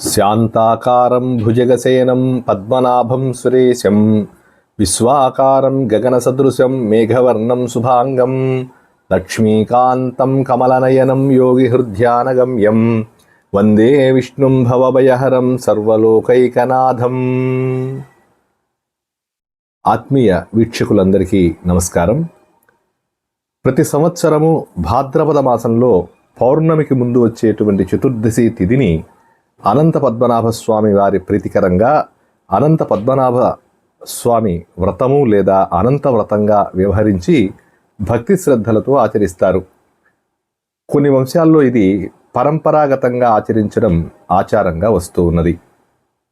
శాంతాకారం భుజగసేనం పద్మనాభం సురేశం విశ్వాకారం గగనసదృశం మేఘవర్ణం శుభాంగం లక్ష్మీకాంతం కమలనయనం యోగిహృద్యానగమ్యం వందే విష్ణుం భవభయహరం సర్వలోకైకనాథం. ఆత్మీయ వీక్షకులందరికీ నమస్కారం. ప్రతి సంవత్సరము భాద్రపద మాసంలో పౌర్ణమికి ముందు వచ్చేటువంటి చతుర్దశి తిథిని అనంత పద్మనాభ స్వామి వారి ప్రీతికరంగా అనంత పద్మనాభ స్వామి వ్రతము లేదా అనంత వ్రతంగా వ్యవహరించి భక్తి శ్రద్ధలతో ఆచరిస్తారు. కొన్ని వంశాల్లో ఇది పరంపరాగతంగా ఆచరించడం ఆచారంగా వస్తూ ఉన్నది.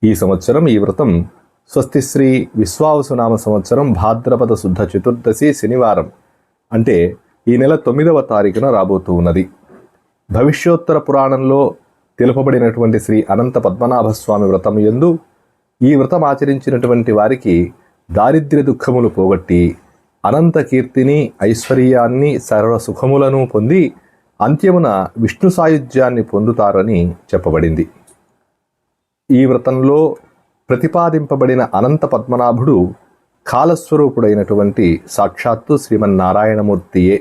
ఈ సంవత్సరం ఈ వ్రతం స్వస్తిశ్రీ విశ్వావసునామ సంవత్సరం భాద్రపద శుద్ధ చతుర్దశి శనివారం అంటే ఈ నెల 9వ తారీఖున రాబోతూ ఉన్నది. భవిష్యోత్తర పురాణంలో తెలుపబడినటువంటి శ్రీ అనంత పద్మనాభ స్వామి వ్రతం యందు ఈ వ్రతం ఆచరించినటువంటి వారికి దారిద్ర్య దుఃఖములు పోగొట్టి అనంత కీర్తిని, ఐశ్వర్యాన్ని, సర్వ సుఖములను పొంది అంత్యమున విష్ణు సాయుధ్యాన్ని పొందుతారని చెప్పబడింది. ఈ వ్రతంలో ప్రతిపాదింపబడిన అనంత పద్మనాభుడు కాలస్వరూపుడైనటువంటి సాక్షాత్తు శ్రీమన్నారాయణమూర్తియే.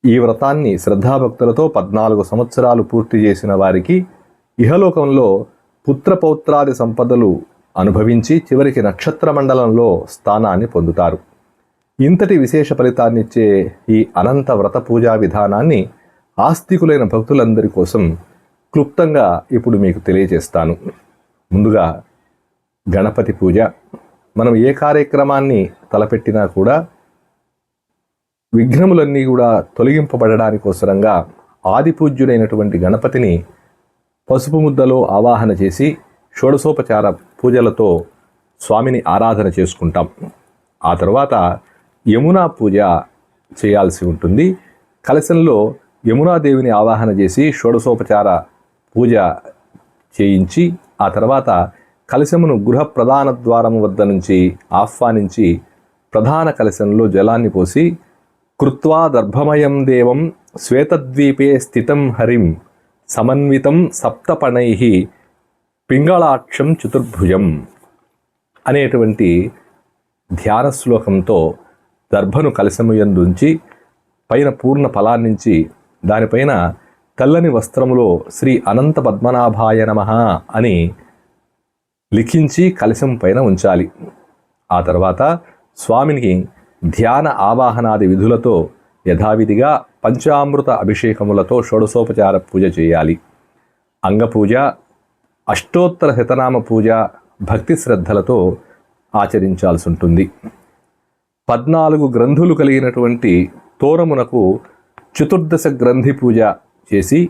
ఈ వ్రతాన్ని శ్రద్ధాభక్తులతో 14 సంవత్సరాలు పూర్తి చేసిన వారికి ఇహలోకంలో పుత్రపౌత్రాది సంపదలు అనుభవించి చివరికి నక్షత్ర మండలంలో స్థానాన్ని పొందుతారు. ఇంతటి విశేష ఫలితాన్నిచ్చే ఈ అనంత వ్రత పూజా విధానాన్ని ఆస్తికులైన భక్తులందరి కోసం క్లుప్తంగా ఇప్పుడు మీకు తెలియజేస్తాను. ముందుగా గణపతి పూజ. మనం ఏ కార్యక్రమాన్ని తలపెట్టినా కూడా విఘ్నములన్నీ కూడా తొలగింపబడడానికోసరంగా ఆదిపూజ్యుడైనటువంటి గణపతిని పసుపు ముద్దలో ఆవాహన చేసి షోడశోపచార పూజలతో స్వామిని ఆరాధన చేసుకుంటాం. ఆ తర్వాత యమునా పూజ చేయాల్సి ఉంటుంది. కలశంలో యమునాదేవిని ఆవాహన చేసి షోడశోపచార పూజ చేయించి ఆ తర్వాత కలశమును గృహ ప్రధాన ద్వారము వద్ద నుంచి ఆహ్వానించి ప్రధాన కలశంలో జలాన్ని పోసి కృత్వా దర్భమయం దేవం శ్వేతద్వీపే స్థితం హరిం సమన్వితం సప్తపణైః పింగళాక్షం చతుర్భుజం అనేటువంటి ధ్యాన శ్లోకంతో దర్భను కలశము యందుంచి పైన పూర్ణ ఫలాన్నించి దానిపైన తెల్లని వస్త్రములో శ్రీ అనంత పద్మనాభాయ నమః అని లిఖించి కలశం పైన ఉంచాలి. ఆ తర్వాత స్వామినికి ధ్యాన ఆవాహనాది విధులతో యథావిధిగా పంచామృత అభిషేకములతో షోడశోపచార పూజ చేయాలి. అంగపూజ, అష్టోత్తర శతనామ పూజ భక్తి శ్రద్ధలతో ఆచరించాల్సి ఉంటుంది. 14 గ్రంథులు కలిగినటువంటి తోరమునకు చతుర్దశ గ్రంథి పూజ చేసి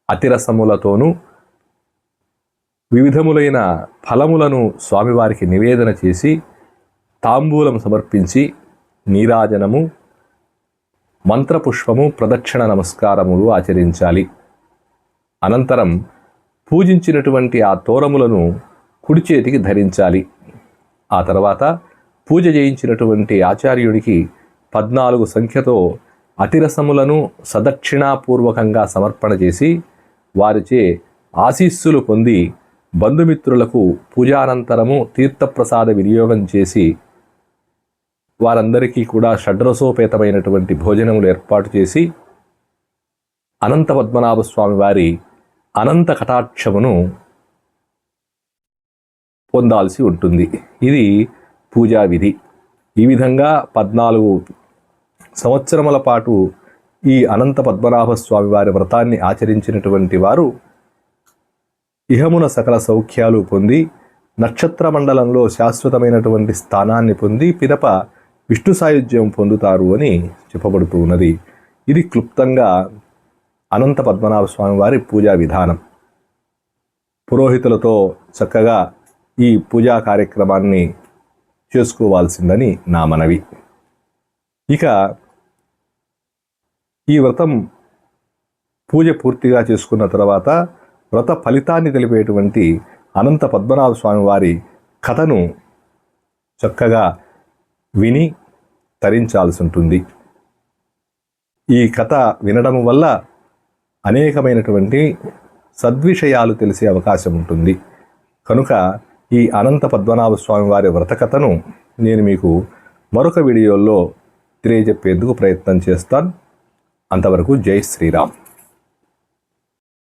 అతిరసములతోనూ వివిధములైన ఫలములను స్వామివారికి నివేదన చేసి తాంబూలం సమర్పించి నీరాజనము, మంత్రపుష్పము, ప్రదక్షిణ నమస్కారములు ఆచరించాలి. అనంతరం పూజించినటువంటి ఆ తోరములను కుడి చేతికి ధరించాలి. ఆ తర్వాత పూజ చేయించినటువంటి ఆచార్యుడికి 14 సంఖ్యతో అతిరసములను సదక్షిణాపూర్వకంగా సమర్పణ చేసి వారిచే ఆశీస్సులు పొంది బంధుమిత్రులకు పూజానంతరము తీర్థప్రసాద వినియోగం చేసి వారందరికీ కూడా షడ్రసోపేతమైనటువంటి భోజనములు ఏర్పాటు చేసి అనంత పద్మనాభ స్వామి వారి అనంత కటాక్షమును పొందాల్సి ఉంటుంది. ఇది పూజా విధి. ఈ విధంగా 14 సంవత్సరముల పాటు ఈ అనంత పద్మనాభ స్వామి వారి వ్రతాన్ని ఆచరించినటువంటి వారు ఇహమున సకల సౌఖ్యాలు పొంది నక్షత్ర మండలంలో శాశ్వతమైనటువంటి స్థానాన్ని పొంది పిదప విష్ణు సాయుధ్యం పొందుతారు అని చెప్పబడుతూ ఉన్నది. ఇది క్లుప్తంగా అనంత పద్మనాభ స్వామి వారి పూజా విధానం. పురోహితులతో చక్కగా ఈ పూజా కార్యక్రమాన్ని చేసుకోవాల్సిందని నా మనవి. ఇక ఈ వ్రతం పూజ పూర్తిగా చేసుకున్న తర్వాత వ్రత ఫలితాన్ని తెలిపేటువంటి అనంత పద్మనాభ స్వామి వారి కథను చక్కగా విని తరించాల్సి ఉంటుంది. ఈ కథ వినడం వల్ల అనేకమైనటువంటి సద్విషయాలు తెలిసే అవకాశం ఉంటుంది. కనుక ఈ అనంత పద్మనాభ స్వామి వారి వ్రతకథను నేను మీకు మరొక వీడియోలో తెలియజెప్పేందుకు ప్రయత్నం చేస్తాను. అంతవరకు జై శ్రీరామ్.